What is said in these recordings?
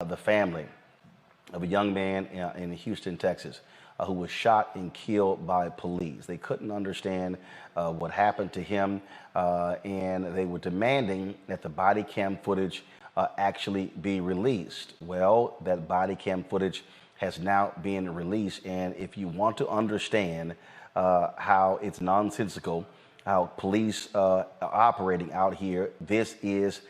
the family of a young man in Houston, Texas, who was shot and killed by police. They couldn't understand what happened to him, and they were demanding that the body cam footage actually be released. Well, that body cam footage has now been released, and if you want to understand how it's nonsensical, how police are operating out here, this is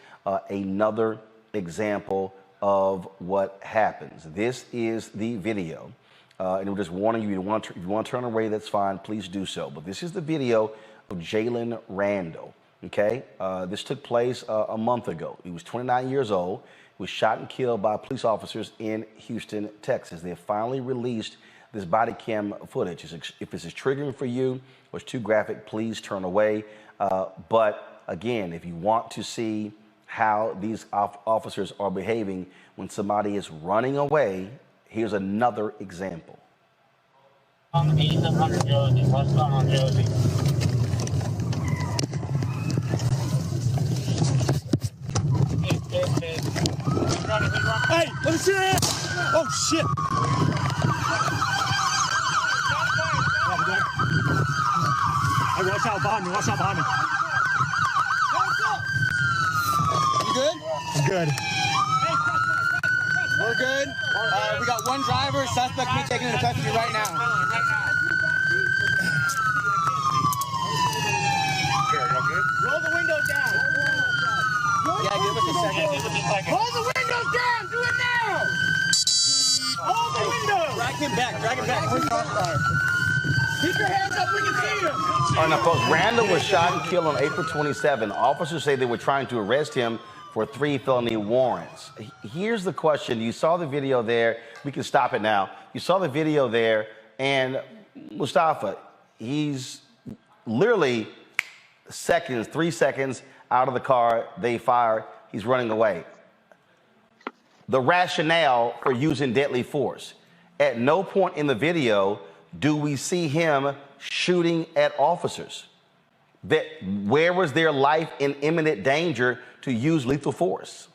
another example of what happens. This is the video. And we're just warning you, if you want to turn away, that's fine, please do so. But this is the video of Jalen Randle, okay? This took place a month ago. He was 29 years old. He was shot and killed by police officers in Houston, Texas. They have finally released this body cam footage. If this is triggering for you or it's too graphic, please turn away. But again, if you want to see how these officers are behaving when somebody is running away, here's another example. On 800 Josie, what's going on, Josie? Hey, let me see that! Oh, shit! Hey, watch out behind me, watch out behind me. You good? I'm good. We're good. We got one driver. Suspect being taken into custody right now. Roll the window down. Yeah, give us a second. Roll the windows down. Do it now. Roll the window. Drag him back. Drag him back. Keep your hands up. We can see him. All right, now, folks, Randle was shot and killed on April 27. Officers say they were trying to arrest him for 3 felony warrants. Here's the question. You saw the video there. We can stop it now. You saw the video there, and Mustafa, he's literally 3 seconds out of the car. They fire. He's running away. The rationale for using deadly force. At no point in the video do we see him shooting at officers. Where was their life in imminent danger to use lethal force?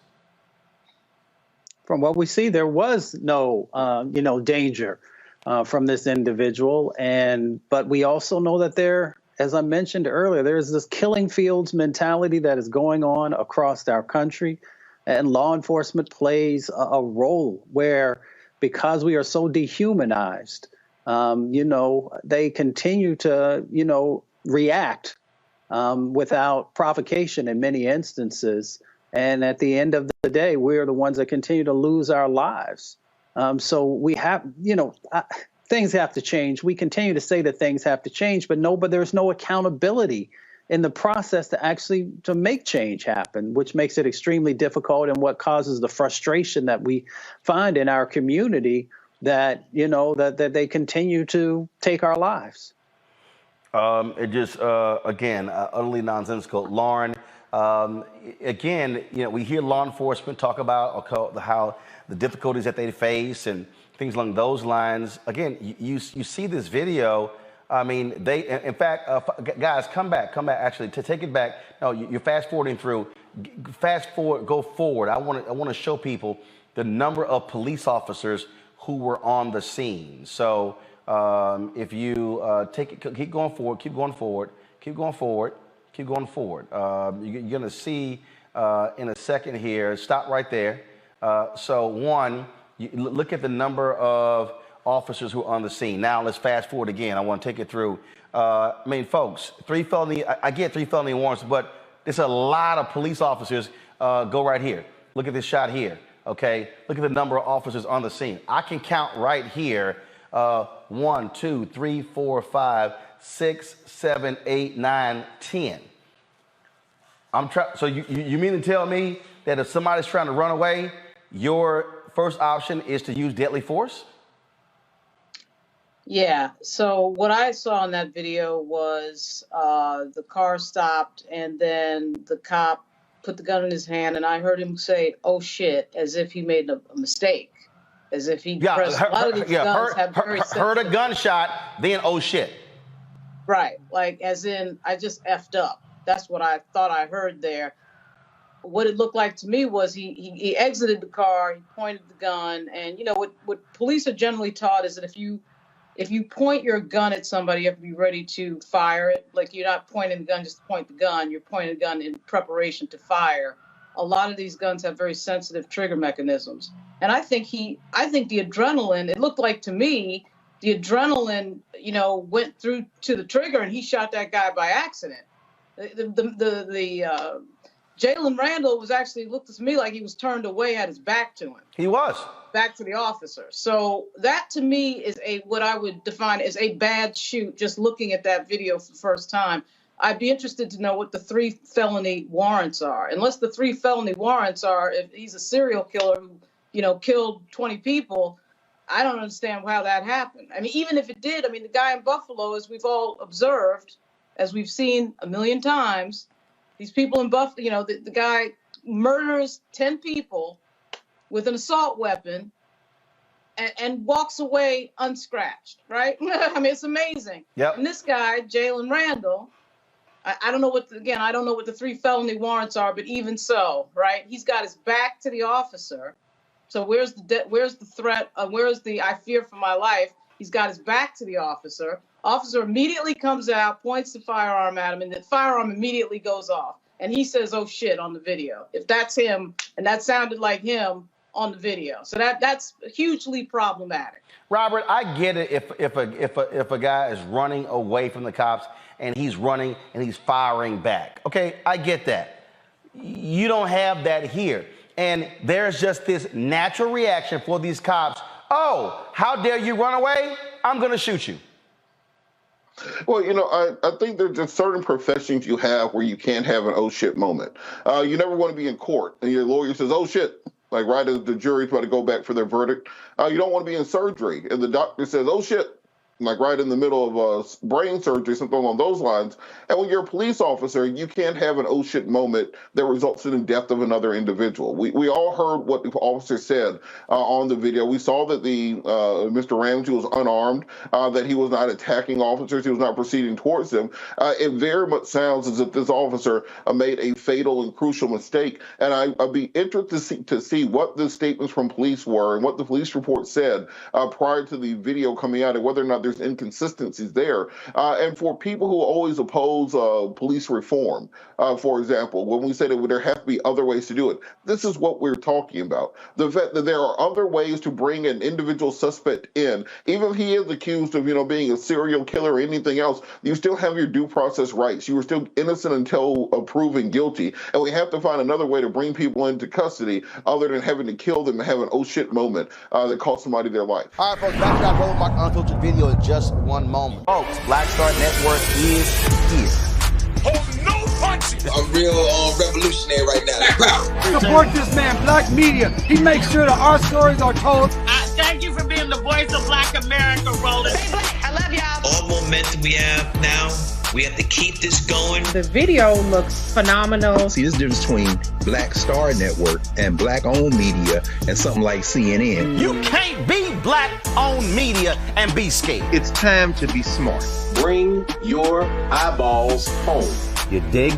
From what we see, there was no, danger from this individual. But we also know that there, as I mentioned earlier, there's this killing fields mentality that is going on across our country. And law enforcement plays a role where, because we are so dehumanized, they continue to, react without provocation in many instances. And at the end of the day, we're the ones that continue to lose our lives. So we have, things have to change. We continue to say that things have to change, but there's no accountability in the process to make change happen, which makes it extremely difficult, and what causes the frustration that we find in our community that, that they continue to take our lives. It just, again, utterly nonsensical. Lauren, again, we hear law enforcement talk about how the difficulties that they face and things along those lines. Again, you see this video. I mean, in fact, guys, come back, actually, to take it back. No, you're fast forwarding through. Fast forward, go forward. I want to show people the number of police officers who were on the scene. So if you keep going forward, you're going to see in a second here. Stop right there. So one, look at the number of officers who are on the scene. Now let's fast forward again. I want to take it through. Folks, I get 3 felony warrants, but there's a lot of police officers. Go right here. Look at this shot here. Okay, look at the number of officers on the scene. I can count right here. 1, 2, 3, 4, 5, 6, 7, 8, 9, 10. So you mean to tell me that if somebody's trying to run away, your first option is to use deadly force? Yeah. So what I saw in that video was the car stopped, and then the cop put the gun in his hand, and I heard him say, "Oh shit," as if he made a mistake, as if he pressed. A lot of these guns have very heard a gunshot, then oh shit. Right, like as in I just effed up. That's what I thought I heard there. what it looked like to me was he exited the car, he pointed the gun, and you know what police are generally taught is that if you point your gun at somebody, you have to be ready to fire it. Like, you're not pointing the gun just to point the gun, you're pointing the gun in preparation to fire. A lot of these guns have very sensitive trigger mechanisms. And I think the adrenaline, it looked like to me, the adrenaline, you know, went through to the trigger and he shot that guy by accident. Jalen Randle was actually, looked to me like he was turned away, had his back to him. He was. Back to the officer. So that to me is what I would define as a bad shoot, just looking at that video for the first time. I'd be interested to know what the 3 felony warrants are. Unless the 3 felony warrants are, if he's a serial killer who, you know, killed 20 people, I don't understand how that happened. I mean, even if it did, I mean, the guy in Buffalo, as we've all observed, as we've seen a million times, these people in Buffalo, you know, the guy murders 10 people with an assault weapon and walks away unscratched, right? I mean, it's amazing. Yep. And this guy, Jalen Randle, I don't know I don't know what the 3 felony warrants are, but even so, right? He's got his back to the officer. So where's the threat? Where's the I fear for my life? He's got his back to the officer. Officer immediately comes out, points the firearm at him, and the firearm immediately goes off. And he says, "Oh shit," on the video. If that's him, and that sounded like him on the video, so that's hugely problematic. Robert, I get it if a guy is running away from the cops and he's running and he's firing back. Okay, I get that. You don't have that here. And there's just this natural reaction for these cops. Oh, how dare you run away? I'm going to shoot you. Well, you know, I think there's just certain professions you have where you can't have an oh shit moment. You never want to be in court and your lawyer says, oh shit, like right as the jury's about to go back for their verdict. You don't want to be in surgery and the doctor says, oh shit, like right in the middle of brain surgery, something along those lines. And when you're a police officer, you can't have an oh shit moment that results in the death of another individual. We all heard what the officer said on the video. We saw that the Mr. Ramsey was unarmed, that he was not attacking officers, he was not proceeding towards them. It very much sounds as if this officer made a fatal and crucial mistake. And I'd be interested to see what the statements from police were and what the police report said prior to the video coming out and whether or not there's inconsistencies there. And for people who always oppose police reform, for example, when we say that there have to be other ways to do it, this is what we're talking about. The fact that there are other ways to bring an individual suspect in, even if he is accused of, you know, being a serial killer or anything else, you still have your due process rights. You are still innocent until proven guilty. And we have to find another way to bring people into custody other than having to kill them and have an oh shit moment that cost somebody their life. All right, folks, back to our Global Mark Unfiltered video in just one moment. Folks, Black Star Network is here. Hold no punches. I'm real revolutionary right now. Support this man, Black Media. He makes sure that our stories are told. Thank you for being the voice of Black America, Roland. Stay black. I love y'all. All momentum we have now, we have to keep this going. The video looks phenomenal. See, there's a difference between Black Star Network and black-owned media and something like CNN. You can't be black-owned media and be scared. It's time to be smart. Bring your eyeballs home. You dig?